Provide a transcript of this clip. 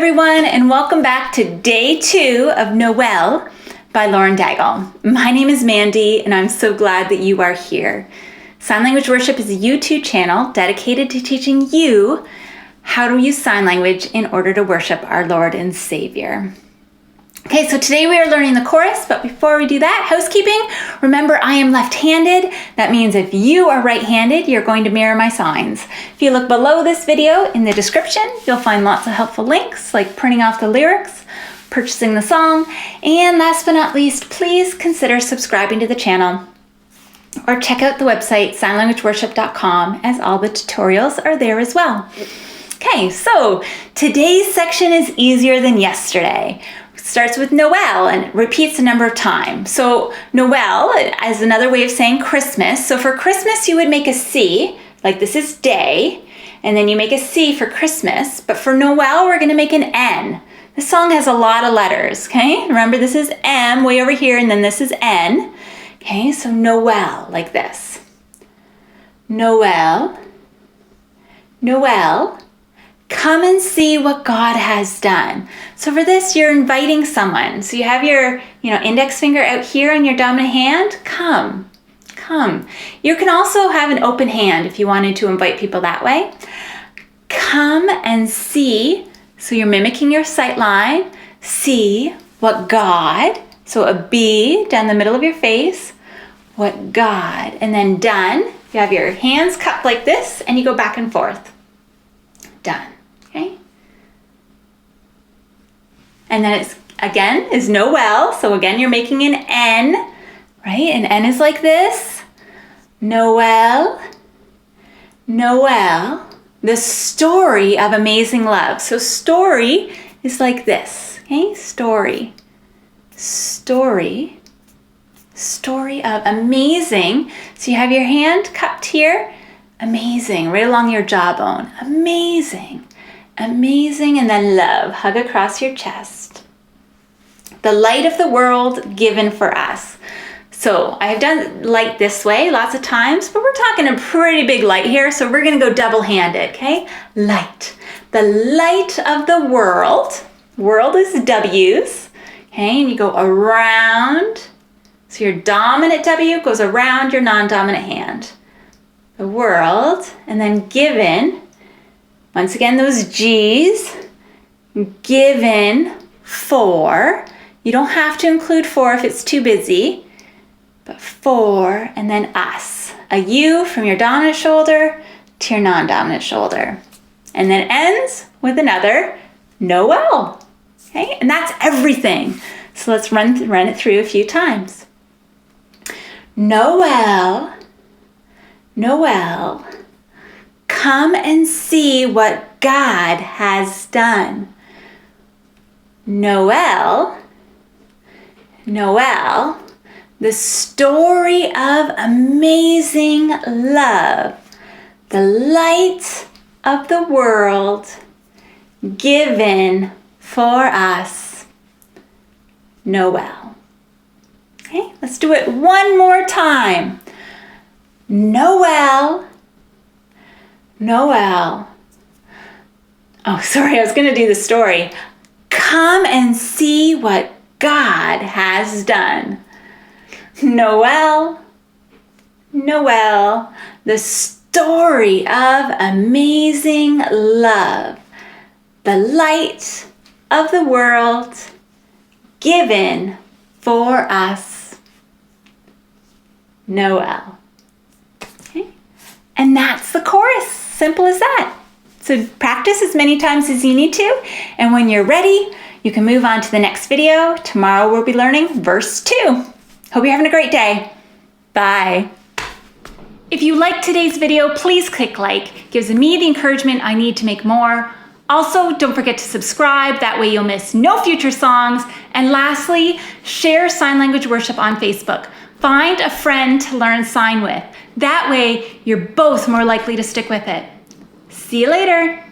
everyone, and welcome back to day 2 of Noel by Lauren Daigle. My name is Mandy, and I'm so glad that you are here. Sign Language Worship is a YouTube channel dedicated to teaching you how to use sign language in order to worship our Lord and Savior. Okay, so today we are learning the chorus, but before we do that, housekeeping. Remember, I am left-handed. That means if you are right-handed, you're going to mirror my signs. If you look below this video in the description, you'll find lots of helpful links like printing off the lyrics, purchasing the song, and last but not least, please consider subscribing to the channel or check out the website signlanguageworship.com, as all the tutorials are there as well. Okay, so today's section is easier than yesterday. Starts with Noel and repeats a number of times. So Noel is another way of saying Christmas. So for Christmas, you would make a C, like this is day, and then you make a C for Christmas. But for Noel, we're gonna make an N. This song has a lot of letters, okay? Remember, this is M way over here, and then this is N. Okay, so Noel, like this. Noel, Noel. Come and see what God has done. So for this, you're inviting someone. So you have your, index finger out here on your dominant hand. Come. You can also have an open hand if you wanted to invite people that way. Come and see. So you're mimicking your sight line. See what God. So a B down the middle of your face. What God. And then done. You have your hands cupped like this, and you go back and forth. Done. Okay. And then it's, again, is Noel. So again, you're making an N, right? An N is like this. Noel, Noel, the story of amazing love. So story is like this, okay? Story of amazing. So you have your hand cupped here. Amazing, right along your jawbone. Amazing, and then love, hug across your chest. The light of the world given for us. So I've done light this way lots of times, but we're talking a pretty big light here, so we're gonna go double-handed, okay? Light, the light of the world. World is W's, okay? And you go around, so your dominant W goes around your non-dominant hand. The world, and then given, once again, those G's, given for. You don't have to include for if it's too busy, but for, and then us. A U from your dominant shoulder to your non-dominant shoulder. And then ends with another Noel, okay? And that's everything. So let's run it through a few times. Noel, Noel, come and see what God has done. Noel, Noel, the story of amazing love, the light of the world given for us. Noel. Okay, let's do it one more time. Noel, Noel. Oh, sorry, I was going to do the story. Come and see what God has done. Noel, Noel, the story of amazing love, the light of the world given for us. Noel. And that's the chorus, simple as that. So practice as many times as you need to, and when you're ready, you can move on to the next video. Tomorrow we'll be learning verse 2. Hope you're having a great day. Bye. If you liked today's video, please click like. It gives me the encouragement I need to make more. Also, don't forget to subscribe, that way you'll miss no future songs. And lastly, share Sign Language Worship on Facebook. Find a friend to learn sign with. That way, you're both more likely to stick with it. See you later.